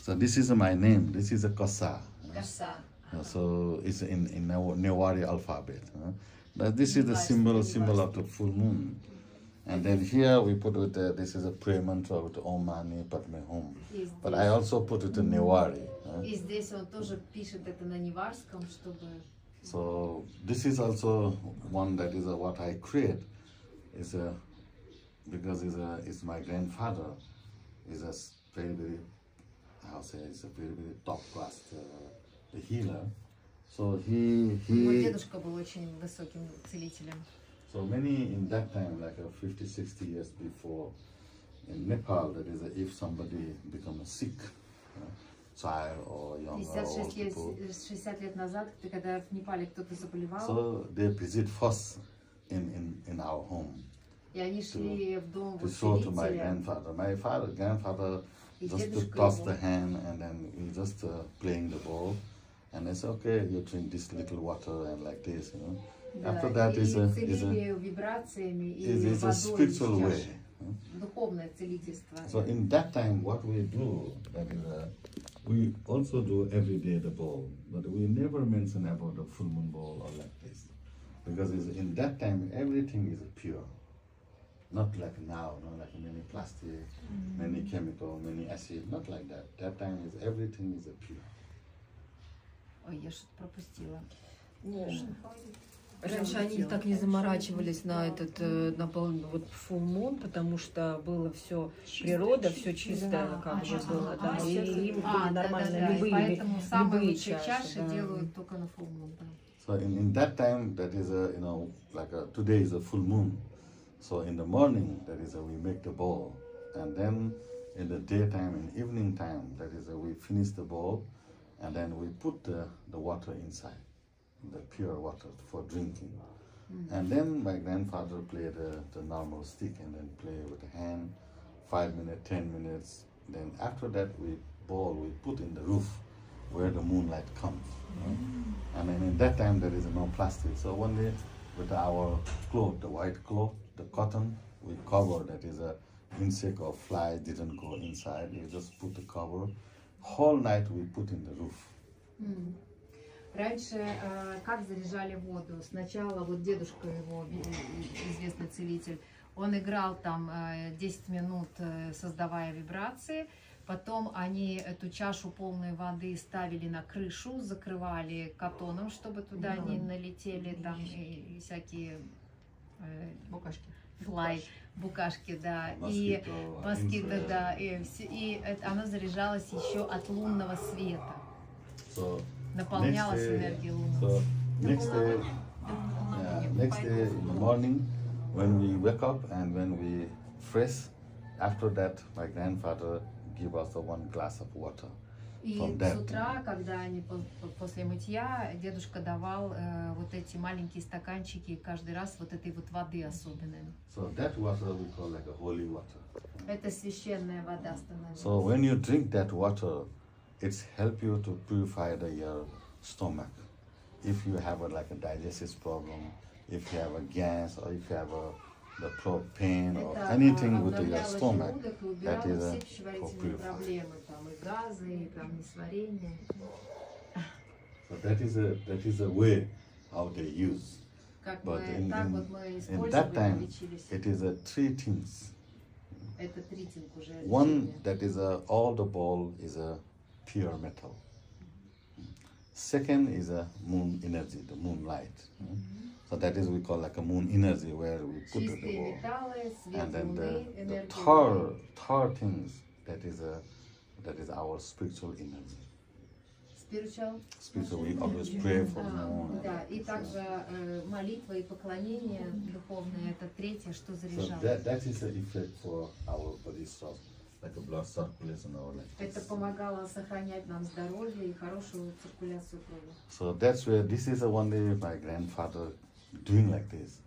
So this is my name. This is a Kasa. Коса. So it's in Newari alphabet. This is the symbol of the full moon. And then here we put with this is a prayer mantra with Om Mani Padme Hum. But I also put it in Newari. И здесь он тоже пишет это на неварском, чтобы... So this is also one that is what I create. Is because it's my grandfather. Is a very how say it's a very top class the healer. So he. Мой дедушка был очень высоким целителем. So many in that time, like 50-60 years before, in Nepal, that is if somebody becomes sick, child or young or old people, 60 лет назад, когда в Непале кто-то заболевал, so they visit first in our home. И они шли в дом to show to my целителя. grandfather. My grandfather just to toss the hand and then he just playing the ball, and they say, okay, you drink this little water and like this, you know. Да, After that is a spiritual way. Духовное целительство. So in that time, what we do, that is we also do every day the bowl, but we never mention about the full moon bowl or like this, because in that time everything is pure, not like now, not like many plastic, many chemical, many acid, not like that. That time is everything is pure. Ой, я что-то пропустила. Раньше они так не заморачивались на этот вот full moon, потому что было все природа, все чистое, как же было, да, и им были нормально Поэтому самые любые лучшие чаши да. делают только на full moon. Да. So in that time, that is today is a full moon. So in the morning, that is we make the bowl, and then in the daytime and evening time, that is we finish the bowl, and then we put the water inside. The pure water for drinking. And then my grandfather played the normal stick and then play with the hand, 5 minutes, 10 minutes. Then after that we put in the roof where the moonlight comes. And then in that time there is no plastic. So one day with our cloth, the white cloth, the cotton, we cover that is a insect or fly didn't go inside. We just put the cover. Whole night we put in the roof. Раньше как заряжали воду? Сначала вот дедушка его, известный целитель, он играл там 10 минут, создавая вибрации. Потом они эту чашу полной воды ставили на крышу, закрывали катоном, чтобы туда не налетели там и всякие Букашки. букашки, да, и москиты, да, и оно заряжалось еще от лунного света. Наполнялась энергией луны. So next day in the morning, when we wake up and when we fresh, after that my grandfather give us one glass of water. И с утра, когда они после мытья, дедушка давал вот эти маленькие стаканчики каждый раз вот этой вот воды особенной. So that water we call like a holy water. Это священная вода становится. So when you drink that water, it's help you to purify your stomach. If you have like a digestive problem, if you have a gas, or if you have the pain or anything with your stomach, that is for purifying. So that is a way how they use. But in that time, it is three things. One, that is all the ball is a pure metal. Second is a moon energy, the moonlight. So that is we call like a moon energy where we put the ball. And then the third things that is our spiritual energy. Spiritual, we always pray for moon. Да, и также молитва и поклонение духовное, это третье, что заряжает. So that is the effect for our body soul. Like a blood circulation or like Это помогало сохранять нам здоровье и хорошую циркуляцию крови. So that's where this is one day my grandfather doing like this.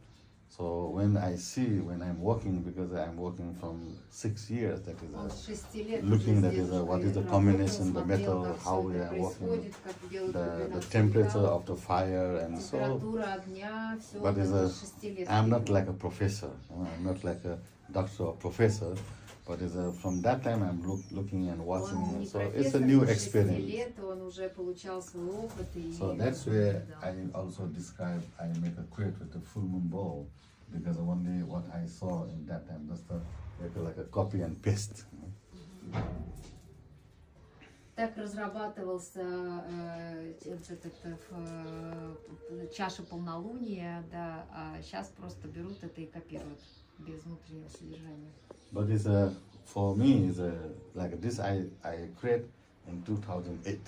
So when I'm working, because I'm working from 6 years, that is looking that is what is the combination, the metal, how we are working, the temperature of the fire, and so. But I'm not like a professor. I'm not like a doctor or professor. But from that time I'm looking and Он watching, не so it's профессор, a new ему 6 experience. лет, он уже получал свой опыт. И So that's where да. I also describe, I make a quote with the full moon ball, because only what I saw in that time, just like a copy and paste. Так разрабатывался чаша полнолуния, да, а сейчас просто берут это и копируют без внутреннего содержания. But it's for me, it's like this I create in 2008.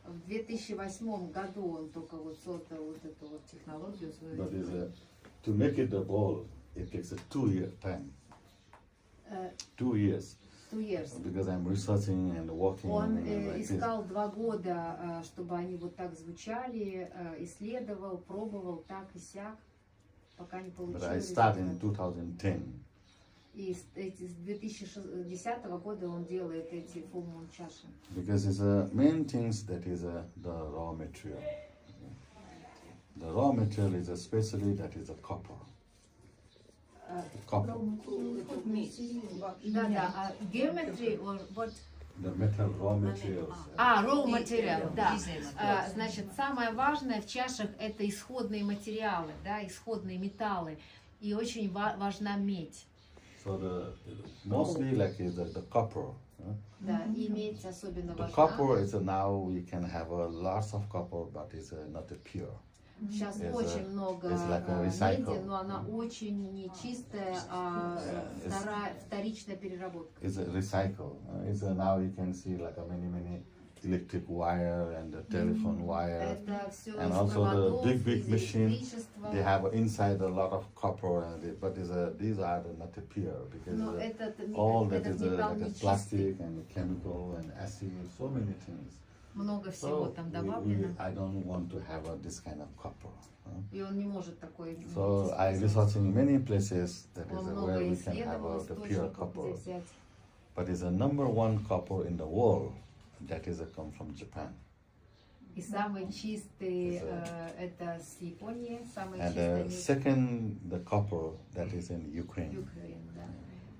В 2008 году он только вот создал вот эту вот технологию. But to make it a ball, it takes a 2-year time. 2 years. 2 years. Because I'm researching and working. Он like искал 2 года, чтобы они вот так звучали, исследовал, пробовал так и сяк, пока не получилось. But I started in 2010. И с 2010 года он делает эти full moon чаши. Because it's main things that is the raw material. The raw material is especially that is a copper. Copper. Да, geometry or what? The metal raw materials. Raw material, да. Значит, самое важное в чашах это исходные материалы, да, исходные металлы. И очень важна медь. So mostly like is the copper. Да, и медь особенно The важна. copper is now we can have lots of copper, but it's not pure. Сейчас It's очень много like a recycle. меди, но она очень нечистая, а вторичная переработка. It's a recycle. It's now you can see like many electric wire and the telephone wire, Это все and из also the проводов, big из machine. электричества. They have inside a lot of copper, but these are not pure because Но этот all that is металл like a нечистый. plastic and chemical and acid, so many things. Много всего So там добавлено. I don't want to have this kind of copper. И он не может такой. So I researching many places that is Он where много we can have исследовал the pure источников, copper. где взять. But it's the number one copper in the world that is come from Japan. И самый чистый это с Японии, самый And чистый the медь. second, the copper that is in Ukraine. Украина, да.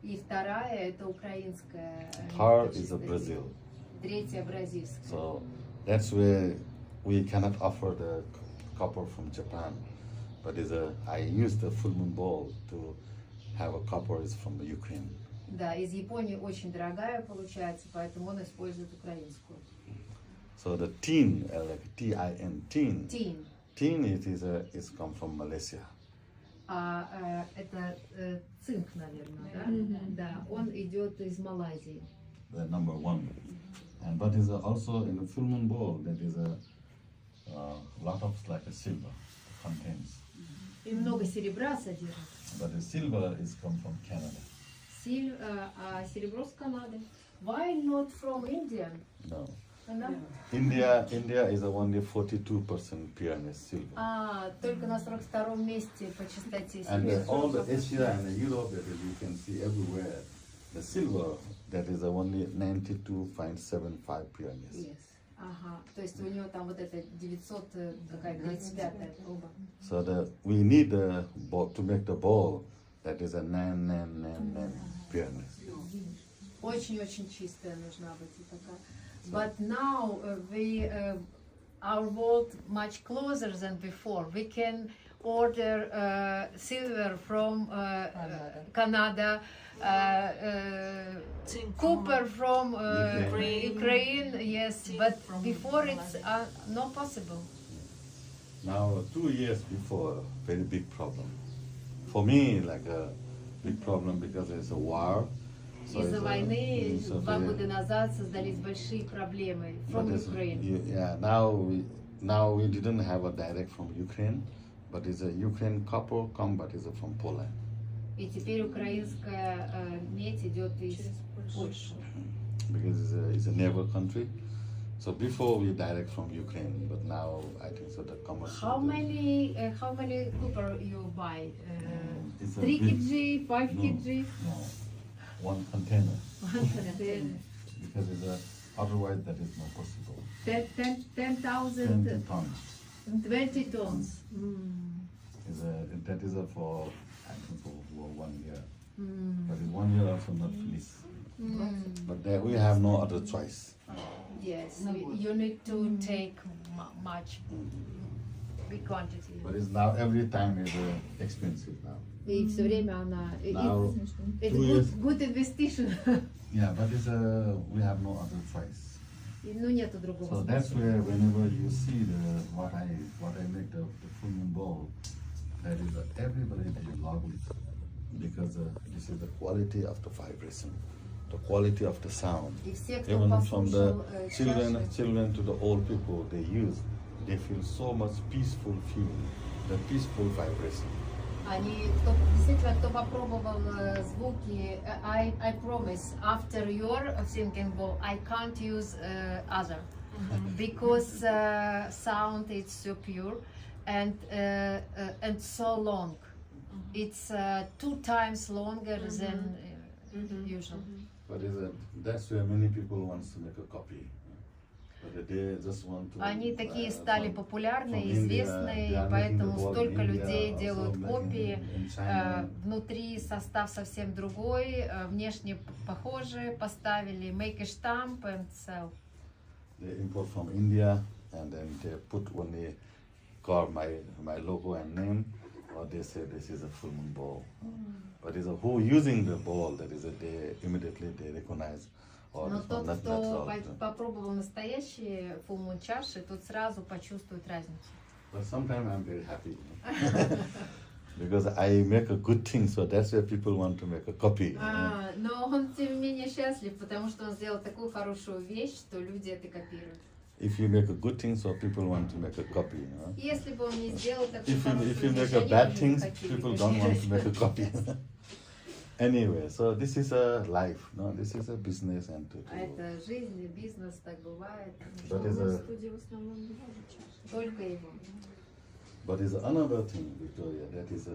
И вторая это украинская. Third is чистая медь. Brazil. Третья бразильская. So that's where we cannot offer the copper from Japan. But I use the full moon ball to have a copper is from the Ukraine. Да, из Японии очень дорогая получается, поэтому он использует украинскую. So the tin, like Tin, tin. Тин. Tin is come from Malaysia. Это цинк, наверное, да? Да, он идет из Малайзии. The number one. But is also in the full moon ball that is a lot of like a silver contains. И много серебра содержит. But the silver is come from Canada. Серебро с Канады. Why not from India? No. Да? India is only 42% pureness silver. Только на 42-м месте по частоте And серебра. all the Asia and the Europe that is, you can see everywhere, the silver that is only 92.75 pureness. Yes. Ага, то есть у него там вот это 900, какая 35-я проба. So we need the ball to make the ball that is a 9 pureness. Очень-очень чистая нужна быть и такая. But now our world much closer than before. We can order silver from Canada, copper from Ukraine, yes, but before it's not possible. Now 2 years before, very big problem. For me, like a big problem because there's a war. So Из-за войны it's a 2 very- года назад создались большие проблемы from But Ukraine. yeah, now we didn't have a direct from Ukraine, but it's a Ukraine copper come, but it's from Poland. И теперь украинская медь идет из Польши. Because it's a neighbor country. So before we direct from Ukraine, but now I think so the commercial. How many copper you buy? It's a 3 big- kg, 5 No. kg? No, one container. 10,000. Because otherwise that is not possible. 10,000, 20 tons. 20 tons. That is for I think for 1 year. But in 1 year also not finished. But there we have no other choice. Yes, you need to take much, big quantity. But it's now every time is expensive now. И все время она... Now, It's 2 years. good investigation. Yeah, but it's we have no other choice. Ну, нету другого So that's способа. where whenever you see what I make the full moon ball, that is everybody they love it because this is the quality of the vibration, the quality of the sound. И все, кто Even from the послушал children to the old people, they feel so much peaceful feeling, the peaceful vibration. действительно, кто попробовал звуки, I promise, after your thinking ball, I can't use other, because sound is so pure and so long. It's 2 times longer than usual. But that's where many people want to make a copy. But they just want to, Они такие стали популярны, from известны, India, they и are поэтому making the ball столько in людей India, делают also копии. in China. Внутри состав совсем другой, внешне похожи, поставили make a stamp and sell. They import from India and then they put only carve my logo and name, or they say this is a full moon ball. But it's who using the ball that is they immediately they recognize. Но тот, кто попробовал настоящие full moon чаши, тот сразу почувствует разницу. But sometimes I'm very happy. Because I make a good thing, so that's why people want to make a copy. Но он тем не менее счастлив, потому что он сделал такую хорошую вещь, что люди это копируют. If you make a good thing, so people want to make a copy. Если бы он не сделал такую If хорошую you вещь, make a они bad бы thing, не хотели people don't want to make a copy. копировать. Anyway, so this is a life, no? This is a business and to. А это жизнь, бизнес, так бывает. But is a, Студии в основном не чаша. Только его. but is another thing, Victoria, that is